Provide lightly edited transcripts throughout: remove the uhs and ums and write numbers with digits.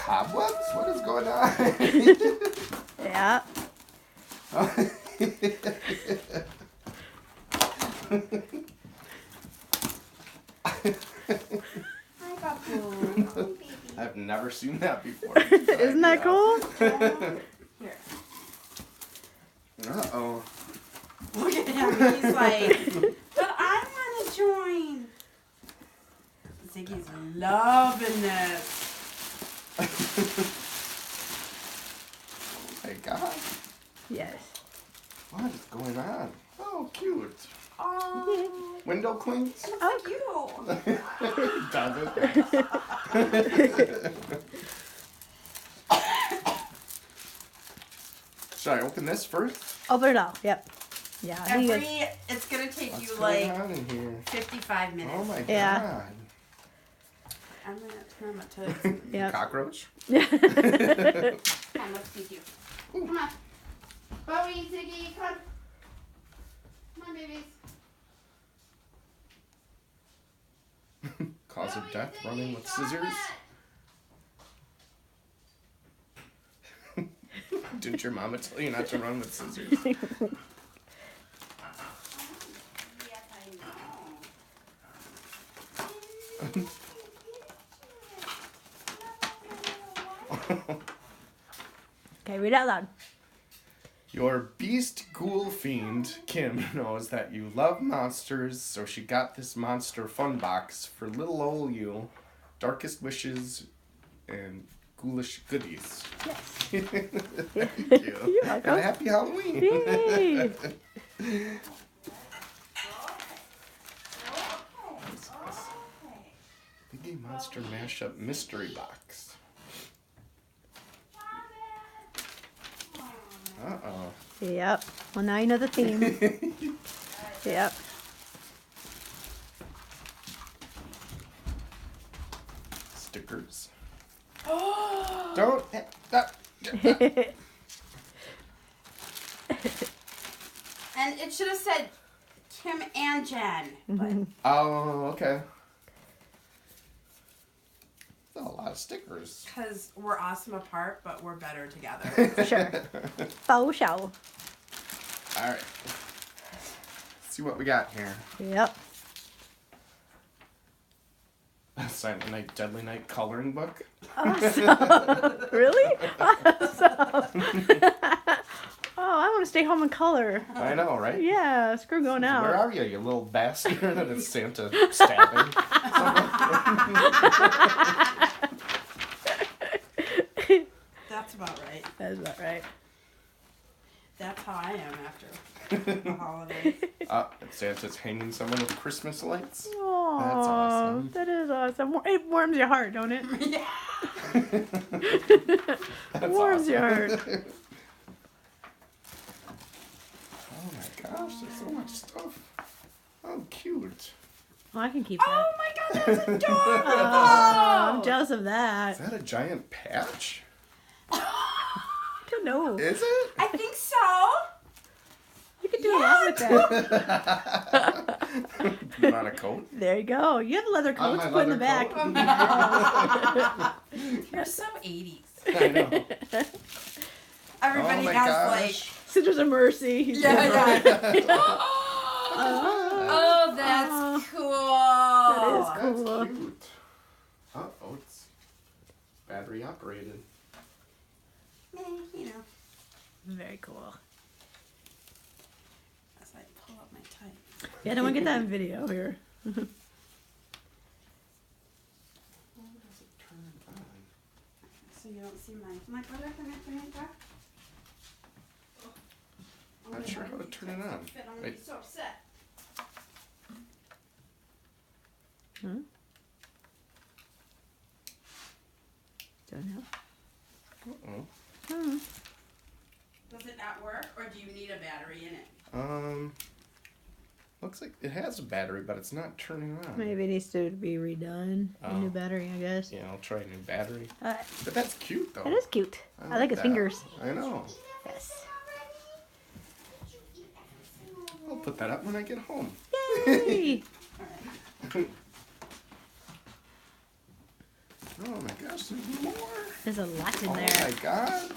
cobwebs? What is going on? Yeah. Hi, Babu. I've never seen that before. Isn't that cool? Here. Uh-oh. Look at him. He's like, but I want to join. Ziggy's loving this. Oh my god. Yes. What is going on? Oh, cute. Oh, Window clings? look at you. Does it? Should I open this first? Open it up. Yep. Yeah. I think It's going to take What's you going like on in here? 55 minutes. Oh my god. Yeah. I'm going to turn my toes. Yep. Cockroach? Come, let's see you. Come on. Bowie, Ziggy, come on. Come on, babies. Cause of death, running with scissors? Didn't your mama tell you not to run with scissors? Yes, I know. Okay, read out loud. Your beast ghoul fiend, Kim, knows that you love monsters, so she got this monster fun box for little ol' you. Darkest wishes and ghoulish goodies. Yes. Thank you. You're welcome. And a happy Halloween. Yay. Biggie Monster Mashup Mystery Box. Uh-oh. Yep. Well, now you know the theme. Yep. Stickers. Oh! Don't. And it should have said Kim and Jen. But Oh, okay. That's a lot of stickers. because we're awesome apart, but we're better together. Sure. Faux show. All right. Let's see what we got here. Yep. Silent Night, Deadly Night coloring book. Awesome. Really? Awesome. Oh, I want to stay home and color. I know, right? Yeah, screw going out. Where are you, you little bastard? And it's Santa stabbing. That's about right. That's about right. That's how I am after the holidays. Santa's hanging someone with Christmas lights. Aww, That's awesome. That is awesome. It warms your heart, don't it? Yeah. That's Warms your heart. Oh my gosh, there's so much stuff. Oh, cute. Well, I can keep that. Oh my god, that's adorable! I'm jealous of Is that. that a giant patch? I don't know. Is it? I think so. You could do a lot with that. Put on a coat? There you go. You have leather On coats my put in the leather back. coat? You're so 80s. I know. Everybody Oh my has gosh. Scissors of Mercy. He's like... Yeah, different. yeah. Oh, Oh, that's cool. that is That's cool. cute. Oh, it's battery operated. You know, Very cool. as I pull up my type. Yeah, I don't want to get that in video here. How does it turn on? So you don't see my brother. Come here, back. Not sure how to turn it on. I'm gonna be Wait. so upset. Huh? Don't know. Uh-oh. Hmm. Does it not work, or do you need a battery in it? Looks like it has a battery, but it's not turning on. Maybe it needs to be redone. A new Oh. battery, I guess. Yeah, I'll try a new battery. Uh, But that's cute, though. it is cute. I like his that. fingers. I know. Yes. I'll put that up when I get home. Yay! All right. Oh my gosh, there's more. There's a lot in Oh there. my god.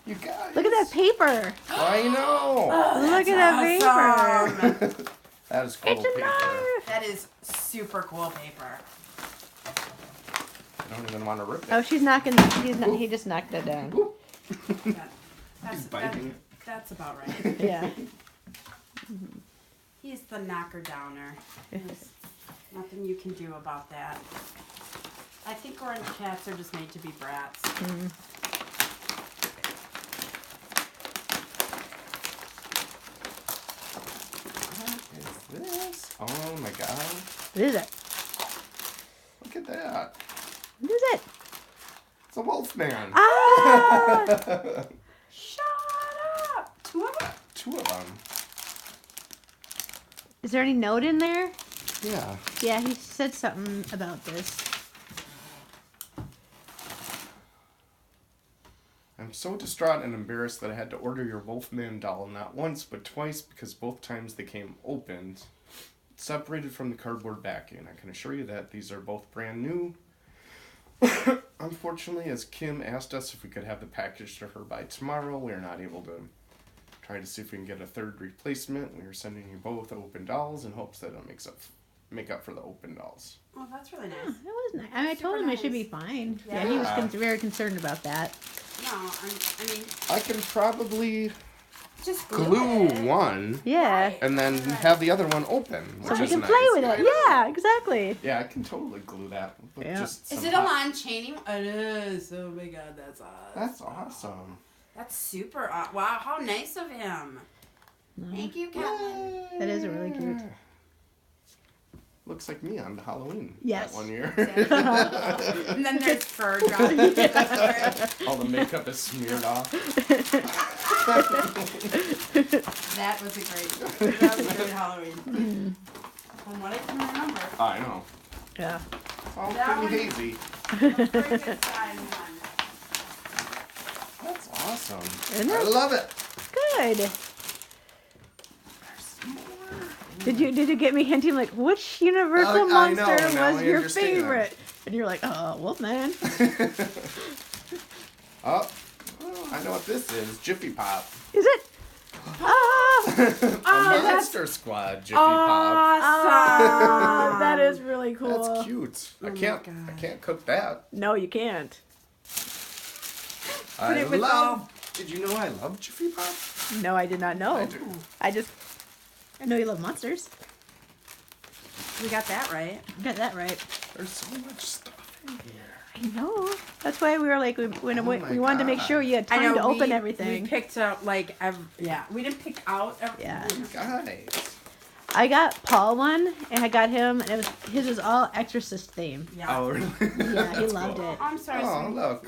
You guys. Look at that paper. I know. Look at that paper. That is cool It's a paper. knife. That is super cool paper. I don't even want to rip it. Oh, she's knocking. He just knocked it down. Ooh. That's, biting that's about right. Yeah. He's the knocker downer. There's nothing you can do about that. I think orange cats are just made to be brats. Mm. What is this? Oh my god. What is it? Look at that. What is it? It's a wolf man. Ah! Shut up! Two of them? Two of them. Is there any note in there? Yeah. Yeah, he said something about this. I'm so distraught and embarrassed that I had to order your Wolfman doll not once but twice because both times they came opened, separated from the cardboard backing. I can assure you that these are both brand new. Unfortunately, as Kim asked us if we could have the package to her by tomorrow, we are not able to. Try to see if we can get a third replacement. We are sending you both open dolls in hopes that it'll make up for the open dolls. Oh, that's really Yeah, nice. that was nice. I Super told him it should nice. be fine. Yeah. Yeah, he was very concerned about that. No, I mean, I can probably just glue it. one Yeah. Right. and then have the other one open, which So we is can nice. play with it. Yeah, exactly. Yeah, I can totally glue that. With Yeah. just Is some it a hot- lawn chaining? It is. Oh my god, that's awesome. That's awesome. That's super. Wow, how nice of him. Thank you, Kevin. That is really cute. Looks like me on Halloween. Yes. That one year. And then there's fur dropping. All the makeup is smeared off. That was a good Halloween. From what I can remember. I know. Yeah. It's all That pretty one- hazy. Pretty good time one. That's awesome. Isn't I it? love it. Good. There's more. Did you get me hinting like which Universal I know, monster now was I your understand. favorite? And you're like, Wolfman. Oh, I know what this is. Jiffy Pop. Is it? Ah! A Monster Squad Jiffy Pop. Awesome. That is really cool. That's cute. Oh I my can't God. cook that. No, you can't. I it with love. Did you know I love Jiffy Pop? No, I did not know. I do. I know you love monsters. We got that right. You got that right. There's so much stuff in here. I know. That's why we were like, we my wanted to make God. sure you had time to open everything. We picked up like we didn't pick out Yeah. Guys. I got Paul one, and I got him, and his was all Exorcist theme. Yeah. Oh, really? Yeah, he That's loved cool. it. I'm sorry. Oh, sweetie. look.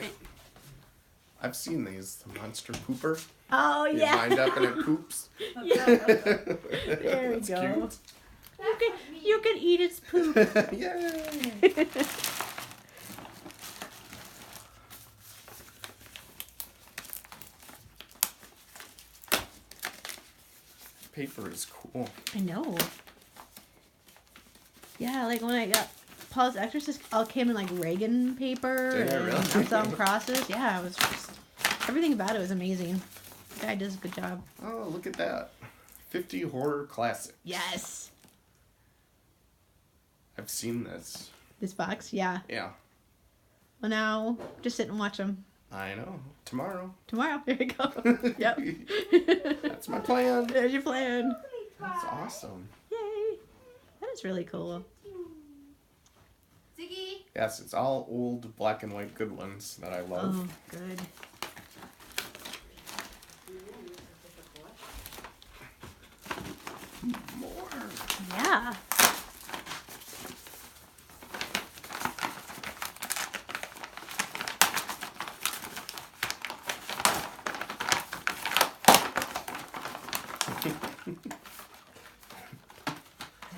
I've seen these. The monster pooper. Oh You yeah. wind up and it poops. Yeah. There we That's go. You can eat its poop. Cute. Yay. Paper is cool. I know. Yeah, like when I got Paul's Exorcist, all came in like Reagan paper Did it and really? upside crosses. Yeah, it was just everything about it was amazing. The guy does a good job. Oh, look at that. 50 horror classics. Yes. I've seen this. This box, yeah. Yeah. Well, now just sit and watch them I know. Tomorrow. tomorrow. There you go. Yep. That's my plan. There's your plan. That's awesome. Yay. That is really cool. Ziggy. Yes, it's all old black and white good ones that I love. Oh, good. More. Yeah.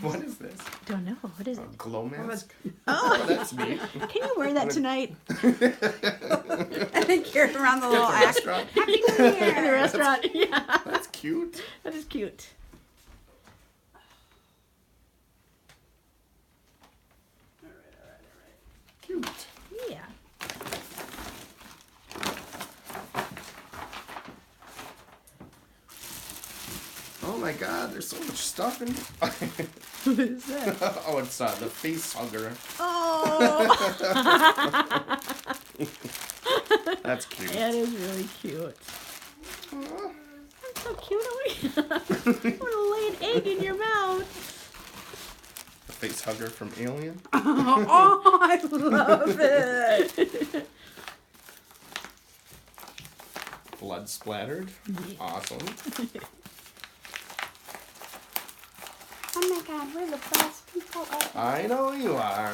What is this? Don't know. What is A it? glow mask? Oh. Oh, that's neat. Can you wear that tonight? I think you're around the little act. Restaurant. Happy New In the Year. restaurant. Yeah. That's cute. That is cute. Cute. Yeah. Oh my god, there's so much stuff in What is that? Oh, it's the face hugger. Oh! That's cute. That is really cute. Aw. That's so cute. I want to lay an egg in your mouth. The face hugger from Alien. Oh, I love it. Blood splattered. Awesome. Oh my god, we're the best people ever. I know you are.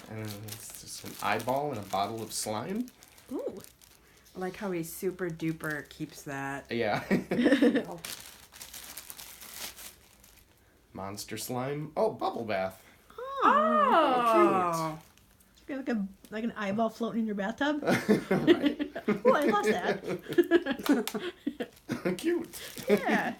And it's just an eyeball and a bottle of slime. Ooh. I like how he super duper keeps that. Yeah. Monster slime. Oh, bubble bath. Oh. Like an eyeball floating in your bathtub. Right. Oh, I lost that. Cute. Yeah.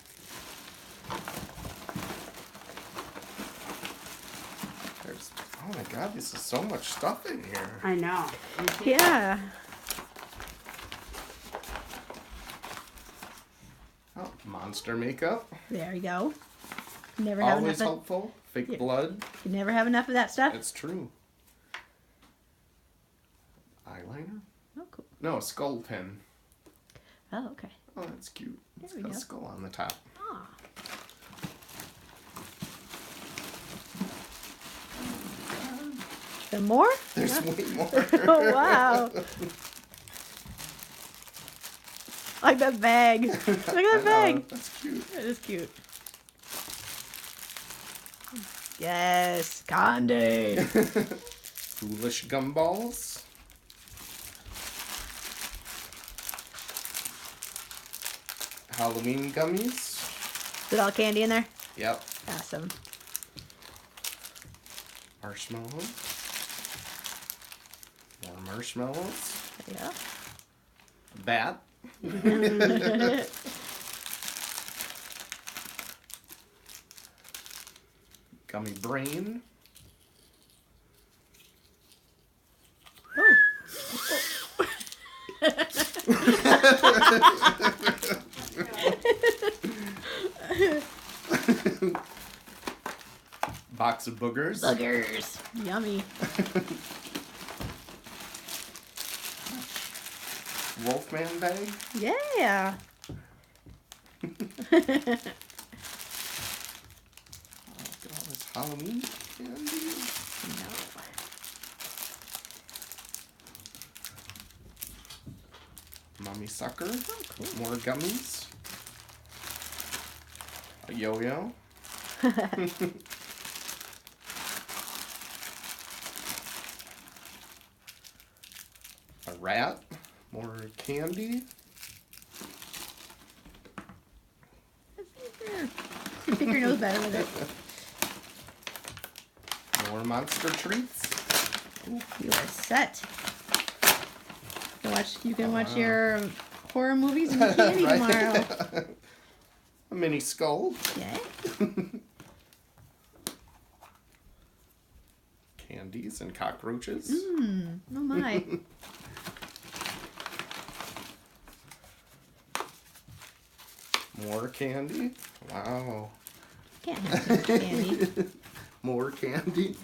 There's, oh my god, this is so much stuff in here. I know. Yeah. Oh, monster makeup. There you go. Never have Always enough. helpful. Fake Yeah. blood. You never have enough of that stuff. It's true. Eyeliner? Oh, cool. No, a skull pin. Oh, okay. Oh, that's cute. It's There we got a go. skull on the top. Ah. Some more? There's way more. Oh, wow. I like that bag. Look at I that know, bag. that's cute. That is cute. Yes, candy. Ghoulish gumballs. Halloween gummies. Is it all candy in there? Yep. Awesome. Marshmallows. More marshmallows. Yeah. Bat. Gummy brain. Oh. Box of boogers. Boogers. Yummy. Wolfman bag. Yeah. Look at all this Halloween candy. Mummy sucker. Oh, cool. More gummies. A yo-yo. A rat. More candy. You think your nose better with it. More monster treats. Ooh, you are set. You can watch your horror movies and your candy Right? tomorrow. A mini skull. Yeah. Candies and cockroaches. Oh my. More candy. Wow. Can't have too much candy. More candy.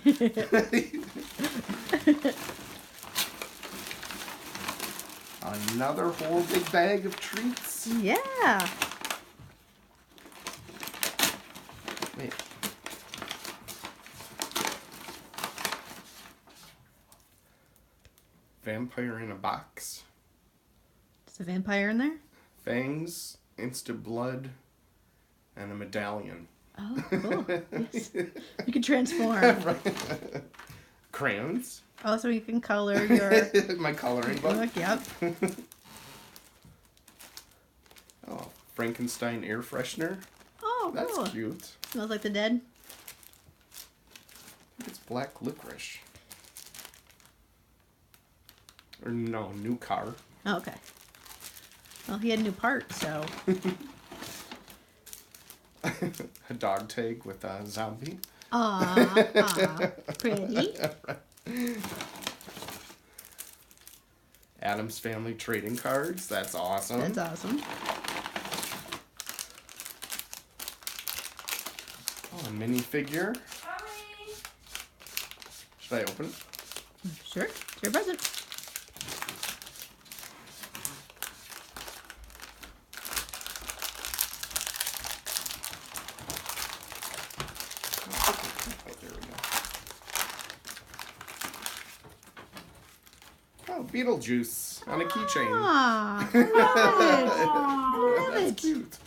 Another whole big bag of treats. Yeah. Wait. Vampire in a box. Is a vampire in there? Fangs, instant blood, and a medallion. Oh, cool. Yes. You can transform. Crayons. Oh, so you can color your My coloring book. book. Yep. Oh, Frankenstein air freshener. Oh, That's cool. cute. Smells like the dead. I think it's black licorice. Or no, new car. Oh, okay. Well, he had new parts, so. A dog tag with a zombie. Aw, pretty. Adam's Family trading cards. That's awesome. That's awesome. Oh, a minifigure. Should I open it? Sure. It's your present. Oh, there we go. Oh, Beetlejuice on a keychain. Aw, I love it. I love That's it. cute.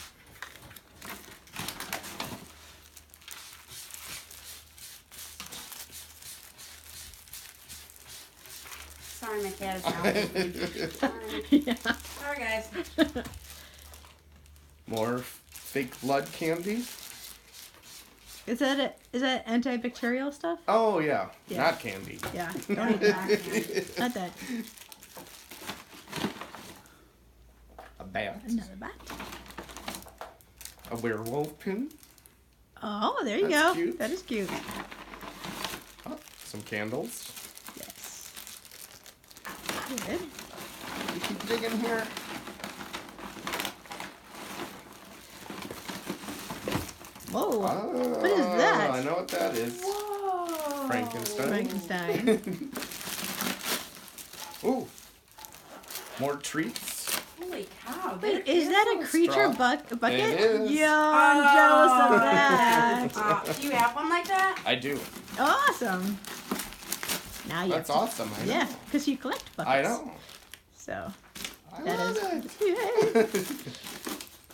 Sorry, my cat is out. Sorry. Yeah. Sorry, guys. More fake blood candy. Is that antibacterial stuff? Oh yeah, Yeah. not candy. Yeah. Don't eat that. Not that. A bat. Another bat. A werewolf pin. Oh, there you That's go. cute. That is cute. Oh, some candles. Yes. Good. We keep digging here. Whoa. Oh, What is that? I know what that is. Whoa. Frankenstein. Frankenstein. Ooh. More treats. Holy cow. Wait, is that a creature Straw. bucket? It is. Yeah, I'm jealous of that. Do you have one like that? I do. Awesome. Now you That's have to, awesome. I know. yeah, because you collect buckets. I know. So I that love is. it.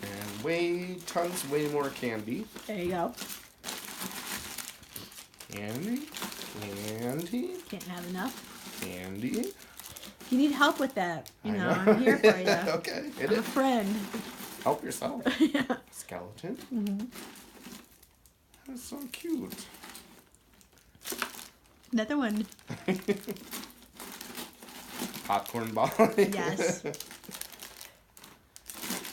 Yay. And way more candy. There you go. Candy. Candy. Can't have enough. Candy. If you need help with that, you I know, I'm here for you. Okay. Hit I'm a it. friend. Help yourself. Yeah. Skeleton. Mhm. That's so cute. Another one. Popcorn ball. Yes.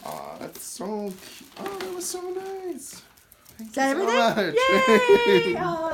Oh, that's so cute. Oh, that was so nice. Thank Is that you so everything? much. Yay! Oh,